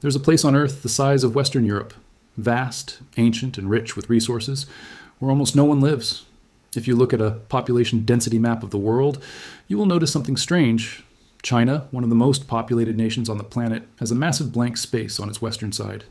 There's a place on Earth the size of Western Europe, vast, ancient, and rich with resources, where almost no one lives. If you look at a population density map of the world, you will notice something strange. China, one of the most populated nations on the planet, has a massive blank space on its western side.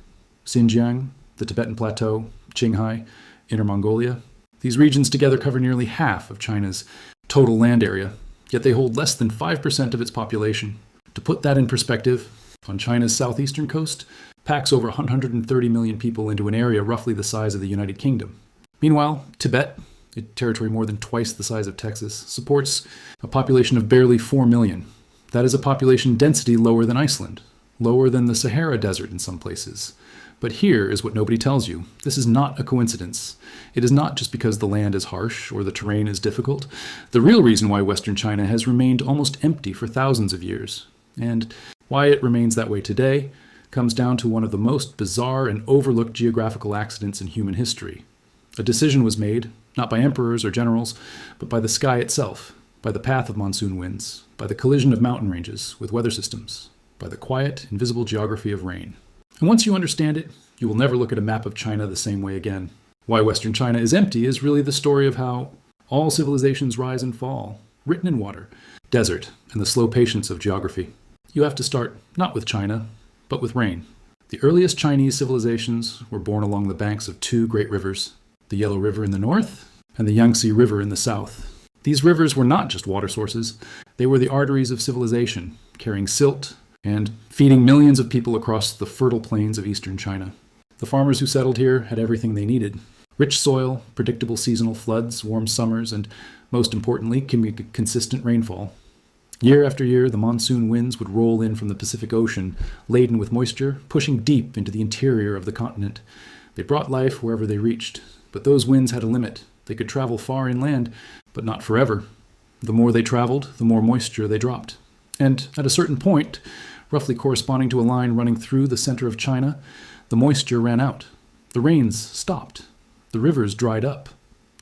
Xinjiang, the Tibetan Plateau, Qinghai, Inner Mongolia. These regions together cover nearly half of China's total land area, yet they hold less than 5% of its population. To put that in perspective, on China's southeastern coast, packs over 130 million people into an area roughly the size of the United Kingdom. Meanwhile, Tibet, a territory more than twice the size of Texas, supports a population of barely 4 million. That is a population density lower than Iceland, lower than the Sahara Desert in some places. But here is what nobody tells you. This is not a coincidence. It is not just because the land is harsh or the terrain is difficult. The real reason why Western China has remained almost empty for thousands of years, and why it remains that way today, comes down to one of the most bizarre and overlooked geographical accidents in human history. A decision was made, not by emperors or generals, but by the sky itself, by the path of monsoon winds, by the collision of mountain ranges with weather systems, by the quiet, invisible geography of rain. And once you understand it, you will never look at a map of China the same way again. Why Western China is empty is really the story of how all civilizations rise and fall, written in water, desert, and the slow patience of geography. You have to start not with China, but with rain. The earliest Chinese civilizations were born along the banks of two great rivers, the Yellow River in the north and the Yangtze River in the south. These rivers were not just water sources, they were the arteries of civilization, carrying silt and feeding millions of people across the fertile plains of eastern China. The farmers who settled here had everything they needed: rich soil, predictable seasonal floods, warm summers, and most importantly, consistent rainfall. Year after year, the monsoon winds would roll in from the Pacific Ocean, laden with moisture, pushing deep into the interior of the continent. They brought life wherever they reached, but those winds had a limit. They could travel far inland, but not forever. The more they traveled, the more moisture they dropped. And at a certain point, roughly corresponding to a line running through the center of China, the moisture ran out. The rains stopped. The rivers dried up.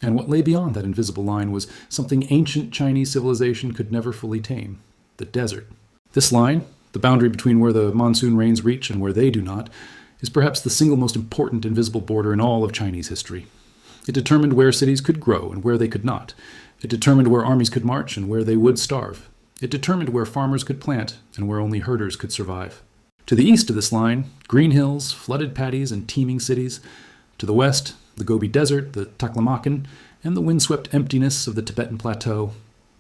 And what lay beyond that invisible line was something ancient Chinese civilization could never fully tame: the desert. This line, the boundary between where the monsoon rains reach and where they do not, is perhaps the single most important invisible border in all of Chinese history. It determined where cities could grow and where they could not. It determined where armies could march and where they would starve. It determined where farmers could plant and where only herders could survive. To the east of this line, green hills, flooded paddies, and teeming cities. To the west, the Gobi Desert, the Taklamakan, and the windswept emptiness of the Tibetan Plateau.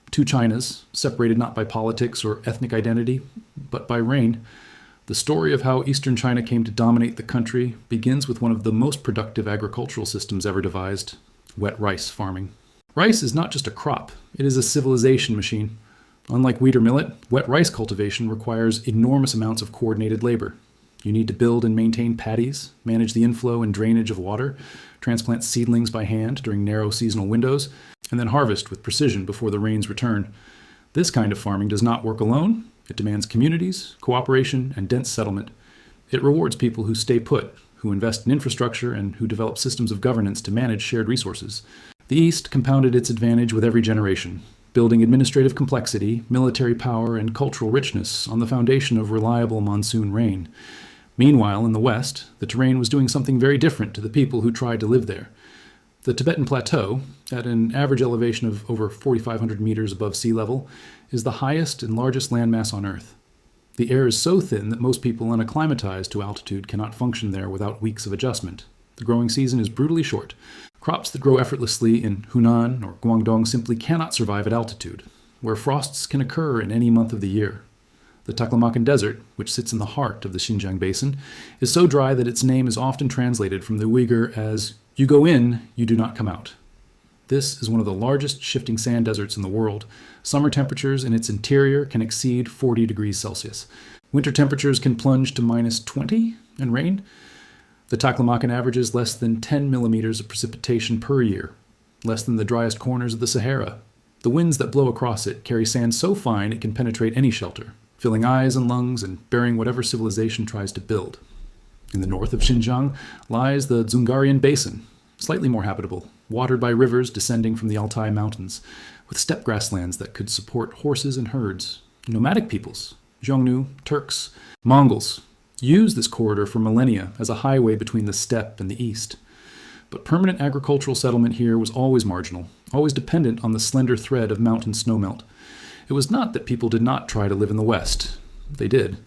Two Chinas, separated not by politics or ethnic identity, but by rain. The story of how Eastern China came to dominate the country begins with one of the most productive agricultural systems ever devised: wet rice farming. Rice is not just a crop, it is a civilization machine. Unlike wheat or millet, wet rice cultivation requires enormous amounts of coordinated labor. You need to build and maintain paddies, manage the inflow and drainage of water, transplant seedlings by hand during narrow seasonal windows, and then harvest with precision before the rains return. This kind of farming does not work alone. It demands communities, cooperation, and dense settlement. It rewards people who stay put, who invest in infrastructure, and who develop systems of governance to manage shared resources. The East compounded its advantage with every generation, building administrative complexity, military power, and cultural richness on the foundation of reliable monsoon rain. Meanwhile, in the West, the terrain was doing something very different to the people who tried to live there. The Tibetan Plateau, at an average elevation of over 4,500 meters above sea level, is the highest and largest landmass on Earth. The air is so thin that most people unacclimatized to altitude cannot function there without weeks of adjustment. The growing season is brutally short. Crops that grow effortlessly in Hunan or Guangdong simply cannot survive at altitude, where frosts can occur in any month of the year. The Taklamakan Desert, which sits in the heart of the Xinjiang Basin, is so dry that its name is often translated from the Uyghur as "you go in, you do not come out." This is one of the largest shifting sand deserts in the world. Summer temperatures in its interior can exceed 40 degrees Celsius. Winter temperatures can plunge to -20 and rain. The Taklamakan averages less than 10 millimeters of precipitation per year, less than the driest corners of the Sahara. The winds that blow across it carry sand so fine it can penetrate any shelter, filling eyes and lungs and burying whatever civilization tries to build. In the north of Xinjiang lies the Dzungarian Basin, slightly more habitable, watered by rivers descending from the Altai Mountains, with steppe grasslands that could support horses and herds. Nomadic peoples, Xiongnu, Turks, Mongols, used this corridor for millennia as a highway between the steppe and the east. But permanent agricultural settlement here was always marginal, always dependent on the slender thread of mountain snowmelt. It was not that people did not try to live in the west. They did.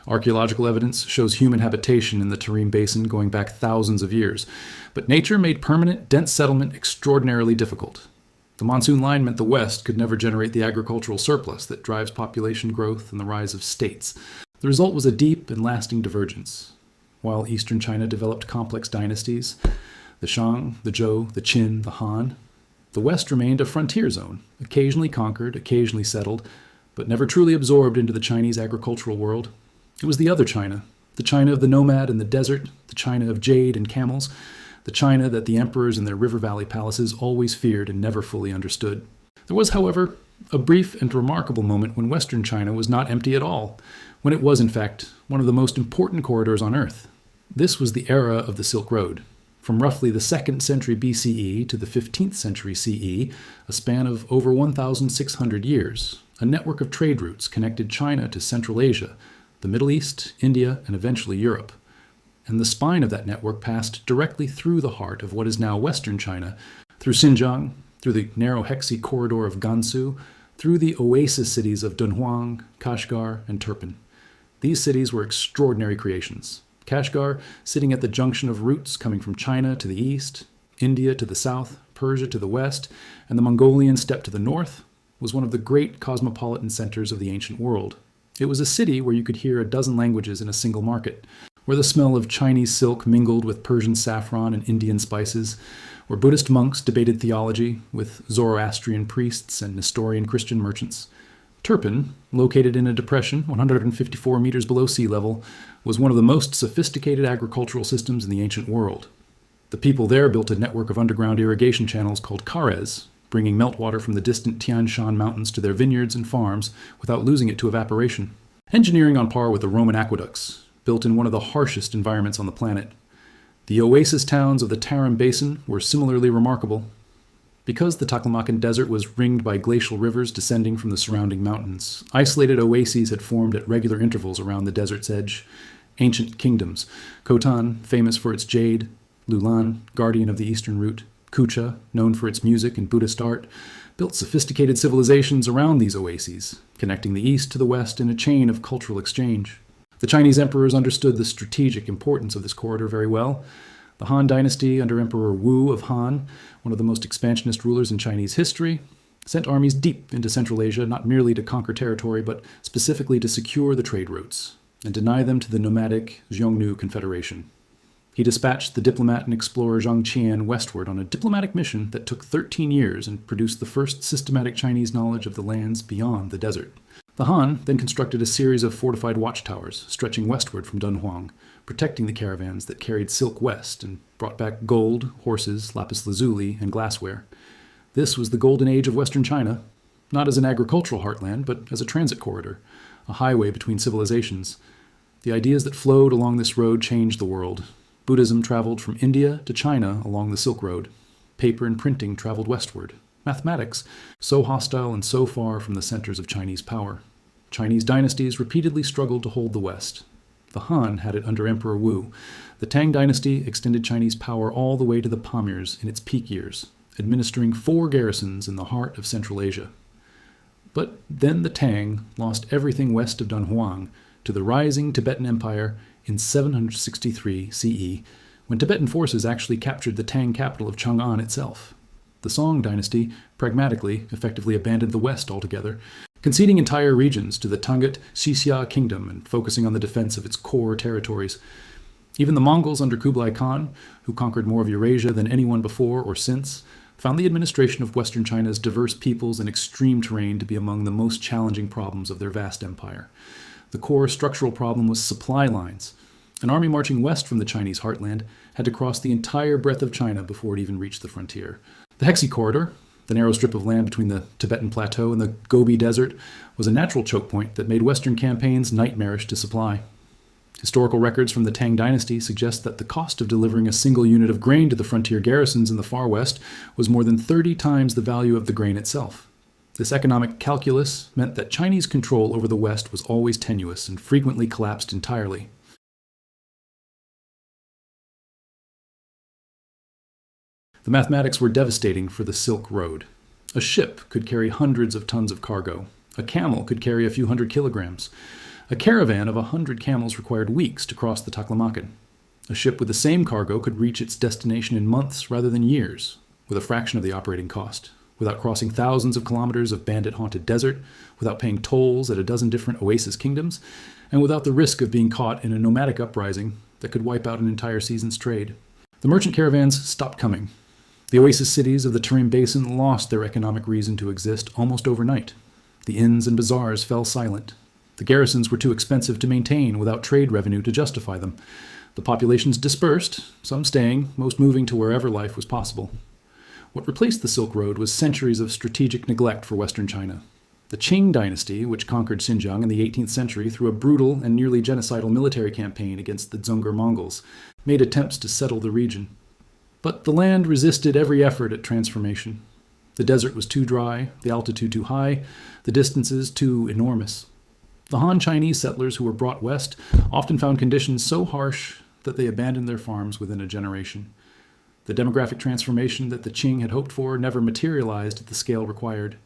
Archaeological evidence shows human habitation in the Tarim Basin going back thousands of years, but nature made permanent, dense settlement extraordinarily difficult. The monsoon line meant the West could never generate the agricultural surplus that drives population growth and the rise of states. The result was a deep and lasting divergence. While eastern China developed complex dynasties, the Shang, the Zhou, the Qin, the Han, the West remained a frontier zone, occasionally conquered, occasionally settled, but never truly absorbed into the Chinese agricultural world. It was the other China, the China of the nomad and the desert, the China of jade and camels, the China that the emperors in their river valley palaces always feared and never fully understood. There was, however, a brief and remarkable moment when Western China was not empty at all, when it was, in fact, one of the most important corridors on Earth. This was the era of the Silk Road. From roughly the 2nd century BCE to the 15th century CE, a span of over 1,600 years, a network of trade routes connected China to Central Asia, the Middle East, India, and eventually Europe. And the spine of that network passed directly through the heart of what is now Western China, through Xinjiang, through the narrow Hexi corridor of Gansu, through the oasis cities of Dunhuang, Kashgar, and Turpan. These cities were extraordinary creations. Kashgar, sitting at the junction of routes coming from China to the east, India to the south, Persia to the west, and the Mongolian steppe to the north, was one of the great cosmopolitan centers of the ancient world. It was a city where you could hear a dozen languages in a single market, where the smell of Chinese silk mingled with Persian saffron and Indian spices, where Buddhist monks debated theology with Zoroastrian priests and Nestorian Christian merchants. Turpan, located in a depression 154 meters below sea level, was one of the most sophisticated agricultural systems in the ancient world. The people there built a network of underground irrigation channels called kares, bringing meltwater from the distant Tian Shan mountains to their vineyards and farms without losing it to evaporation. Engineering on par with the Roman aqueducts, built in one of the harshest environments on the planet. The oasis towns of the Tarim Basin were similarly remarkable. Because the Taklamakan Desert was ringed by glacial rivers descending from the surrounding mountains, isolated oases had formed at regular intervals around the desert's edge. Ancient kingdoms, Khotan, famous for its jade, Lulan, guardian of the eastern route, Kucha, known for its music and Buddhist art, built sophisticated civilizations around these oases, connecting the east to the west in a chain of cultural exchange. The Chinese emperors understood the strategic importance of this corridor very well. The Han dynasty under Emperor Wu of Han, one of the most expansionist rulers in Chinese history, sent armies deep into Central Asia not merely to conquer territory, but specifically to secure the trade routes and deny them to the nomadic Xiongnu Confederation. He dispatched the diplomat and explorer Zhang Qian westward on a diplomatic mission that took 13 years and produced the first systematic Chinese knowledge of the lands beyond the desert. The Han then constructed a series of fortified watchtowers stretching westward from Dunhuang, protecting the caravans that carried silk west and brought back gold, horses, lapis lazuli, and glassware. This was the golden age of Western China, not as an agricultural heartland, but as a transit corridor, a highway between civilizations. The ideas that flowed along this road changed the world. Buddhism traveled from India to China along the Silk Road. Paper and printing traveled westward. Mathematics, so hostile and so far from the centers of Chinese power. Chinese dynasties repeatedly struggled to hold the West. The Han had it under Emperor Wu. The Tang dynasty extended Chinese power all the way to the Pamirs in its peak years, administering 4 garrisons in the heart of Central Asia. But then the Tang lost everything west of Dunhuang to the rising Tibetan Empire in 763 CE, when Tibetan forces actually captured the Tang capital of Chang'an itself. The Song dynasty pragmatically, effectively abandoned the West altogether, conceding entire regions to the Tangut Xixia kingdom and focusing on the defense of its core territories. Even the Mongols under Kublai Khan, who conquered more of Eurasia than anyone before or since, found the administration of Western China's diverse peoples and extreme terrain to be among the most challenging problems of their vast empire. The core structural problem was supply lines. An army marching west from the Chinese heartland had to cross the entire breadth of China before it even reached the frontier. The Hexi corridor, the narrow strip of land between the Tibetan Plateau and the Gobi Desert, was a natural choke point that made Western campaigns nightmarish to supply. Historical records from the Tang dynasty suggest that the cost of delivering a single unit of grain to the frontier garrisons in the far west was more than 30 times the value of the grain itself. This economic calculus meant that Chinese control over the West was always tenuous and frequently collapsed entirely. The mathematics were devastating for the Silk Road. A ship could carry hundreds of tons of cargo. A camel could carry a few hundred kilograms. A caravan of 100 camels required weeks to cross the Taklamakan. A ship with the same cargo could reach its destination in months rather than years, with a fraction of the operating cost, without crossing thousands of kilometers of bandit-haunted desert, without paying tolls at a dozen different oasis kingdoms, and without the risk of being caught in a nomadic uprising that could wipe out an entire season's trade. The merchant caravans stopped coming. The oasis cities of the Tarim Basin lost their economic reason to exist almost overnight. The inns and bazaars fell silent. The garrisons were too expensive to maintain without trade revenue to justify them. The populations dispersed, some staying, most moving to wherever life was possible. What replaced the Silk Road was centuries of strategic neglect for Western China. The Qing dynasty, which conquered Xinjiang in the 18th century through a brutal and nearly genocidal military campaign against the Dzungar Mongols, made attempts to settle the region. But the land resisted every effort at transformation. The desert was too dry, the altitude too high, the distances too enormous. The Han Chinese settlers who were brought west often found conditions so harsh that they abandoned their farms within a generation. The demographic transformation that the Qing had hoped for never materialized at the scale required.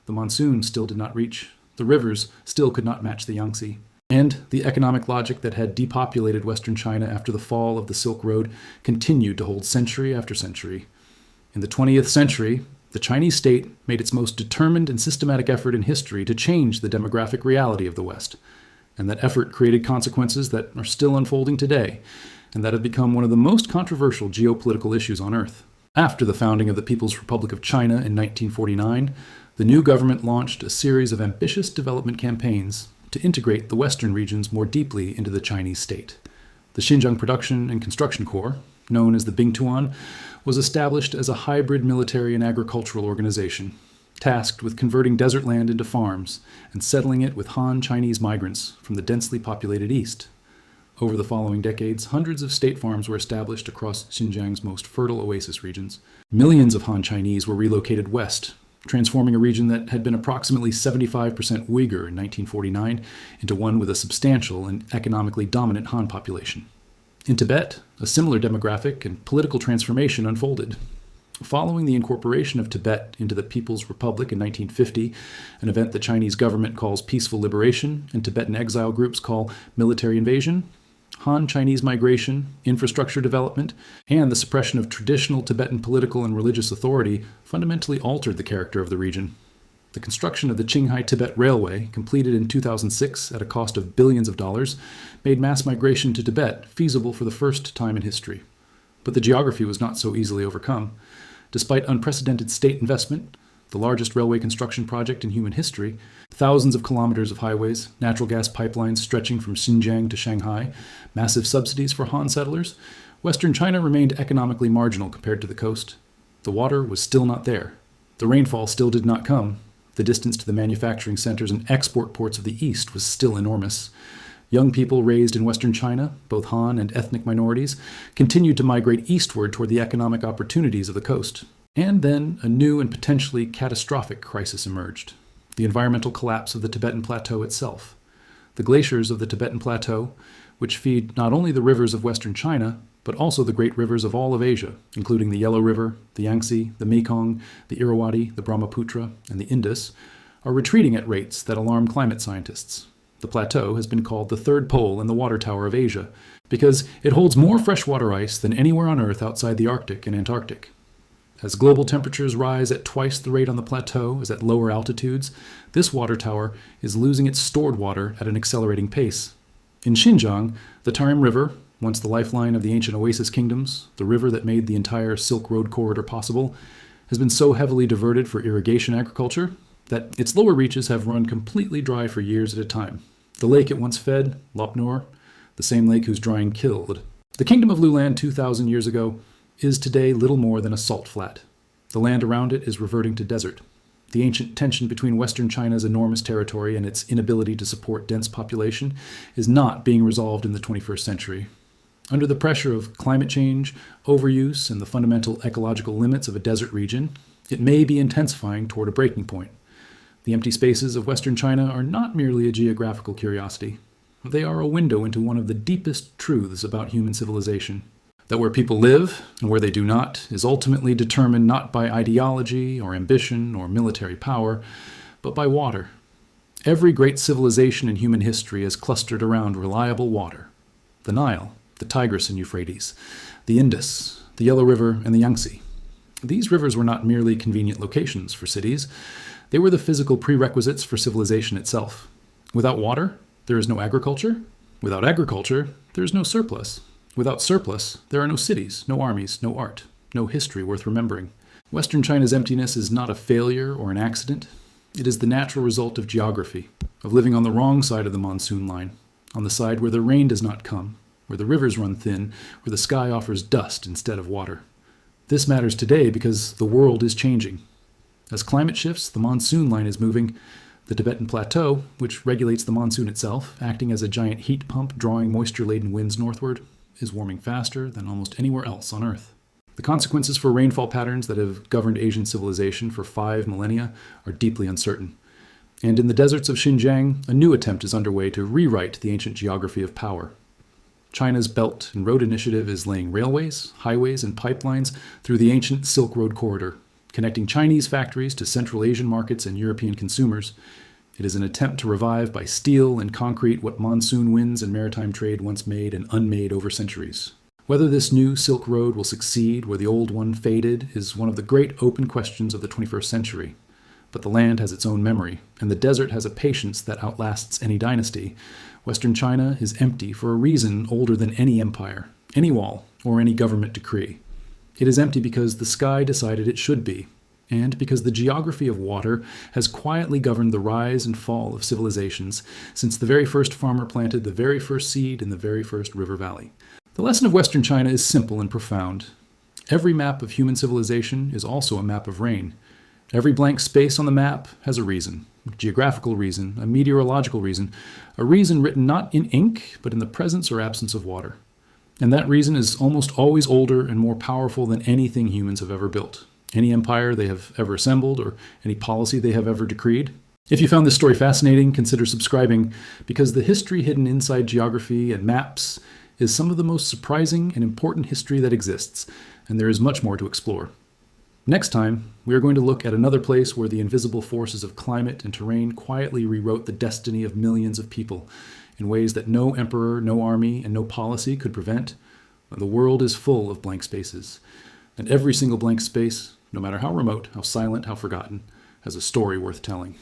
The monsoon still did not reach. The rivers still could not match the Yangtze. And the economic logic that had depopulated Western China after the fall of the Silk Road continued to hold century after century. In the 20th century, the Chinese state made its most determined and systematic effort in history to change the demographic reality of the West. And that effort created consequences that are still unfolding today, and that have become one of the most controversial geopolitical issues on Earth. After the founding of the People's Republic of China in 1949, the new government launched a series of ambitious development campaigns to integrate the Western regions more deeply into the Chinese state. The Xinjiang Production and Construction Corps, known as the Bingtuan, was established as a hybrid military and agricultural organization, tasked with converting desert land into farms and settling it with Han Chinese migrants from the densely populated east. Over the following decades, hundreds of state farms were established across Xinjiang's most fertile oasis regions. Millions of Han Chinese were relocated west, transforming a region that had been approximately 75% Uyghur in 1949 into one with a substantial and economically dominant Han population. In Tibet, a similar demographic and political transformation unfolded. Following the incorporation of Tibet into the People's Republic in 1950, an event the Chinese government calls peaceful liberation and Tibetan exile groups call military invasion, Han Chinese migration, infrastructure development, and the suppression of traditional Tibetan political and religious authority fundamentally altered the character of the region. The construction of the Qinghai-Tibet Railway, completed in 2006 at a cost of billions of dollars, made mass migration to Tibet feasible for the first time in history. But the geography was not so easily overcome. Despite unprecedented state investment, the largest railway construction project in human history, thousands of kilometers of highways, natural gas pipelines stretching from Xinjiang to Shanghai, massive subsidies for Han settlers, Western China remained economically marginal compared to the coast. The water was still not there. The rainfall still did not come. The distance to the manufacturing centers and export ports of the east was still enormous. Young people raised in Western China, both Han and ethnic minorities, continued to migrate eastward toward the economic opportunities of the coast. And then a new and potentially catastrophic crisis emerged: the environmental collapse of the Tibetan Plateau itself. The glaciers of the Tibetan Plateau, which feed not only the rivers of Western China, but also the great rivers of all of Asia, including the Yellow River, the Yangtze, the Mekong, the Irrawaddy, the Brahmaputra, and the Indus, are retreating at rates that alarm climate scientists. The plateau has been called the third pole and the water tower of Asia because it holds more freshwater ice than anywhere on Earth outside the Arctic and Antarctic. As global temperatures rise at twice the rate on the plateau as at lower altitudes, this water tower is losing its stored water at an accelerating pace. In Xinjiang, the Tarim River, once the lifeline of the ancient oasis kingdoms, the river that made the entire Silk Road corridor possible, has been so heavily diverted for irrigation agriculture that its lower reaches have run completely dry for years at a time. The lake it once fed, Lop Nor, the same lake whose drying killed. The kingdom of Lulan 2,000 years ago is today little more than a salt flat. The land around it is reverting to desert. The ancient tension between Western China's enormous territory and its inability to support dense population is not being resolved in the 21st century. Under the pressure of climate change, overuse, and the fundamental ecological limits of a desert region, it may be intensifying toward a breaking point. The empty spaces of Western China are not merely a geographical curiosity. They are a window into one of the deepest truths about human civilization. That where people live and where they do not is ultimately determined not by ideology or ambition or military power, but by water. Every great civilization in human history is clustered around reliable water. The Nile, the Tigris and Euphrates, the Indus, the Yellow River, and the Yangtze. These rivers were not merely convenient locations for cities. They were the physical prerequisites for civilization itself. Without water, there is no agriculture. Without agriculture, there is no surplus. Without surplus, there are no cities, no armies, no art, no history worth remembering. Western China's emptiness is not a failure or an accident. It is the natural result of geography, of living on the wrong side of the monsoon line, on the side where the rain does not come, where the rivers run thin, where the sky offers dust instead of water. This matters today because the world is changing. As climate shifts, the monsoon line is moving. The Tibetan Plateau, which regulates the monsoon itself, acting as a giant heat pump drawing moisture-laden winds northward, is warming faster than almost anywhere else on Earth. The consequences for rainfall patterns that have governed Asian civilization for 5 millennia are deeply uncertain. And in the deserts of Xinjiang, a new attempt is underway to rewrite the ancient geography of power. China's Belt and Road Initiative is laying railways, highways, and pipelines through the ancient Silk Road corridor, connecting Chinese factories to Central Asian markets and European consumers. It is an attempt to revive by steel and concrete what monsoon winds and maritime trade once made and unmade over centuries. Whether this new Silk Road will succeed where the old one faded is one of the great open questions of the 21st century. But the land has its own memory, and the desert has a patience that outlasts any dynasty. Western China is empty for a reason older than any empire, any wall, or any government decree. It is empty because the sky decided it should be, and because the geography of water has quietly governed the rise and fall of civilizations since the very first farmer planted the very first seed in the very first river valley. The lesson of Western China is simple and profound. Every map of human civilization is also a map of rain. Every blank space on the map has a reason, a geographical reason, a meteorological reason, a reason written not in ink, but in the presence or absence of water. And that reason is almost always older and more powerful than anything humans have ever built, any empire they have ever assembled, or any policy they have ever decreed. If you found this story fascinating, consider subscribing, because the history hidden inside geography and maps is some of the most surprising and important history that exists, and there is much more to explore. Next time, we are going to look at another place where the invisible forces of climate and terrain quietly rewrote the destiny of millions of people in ways that no emperor, no army, and no policy could prevent. The world is full of blank spaces, and every single blank space, no matter how remote, how silent, how forgotten, has a story worth telling.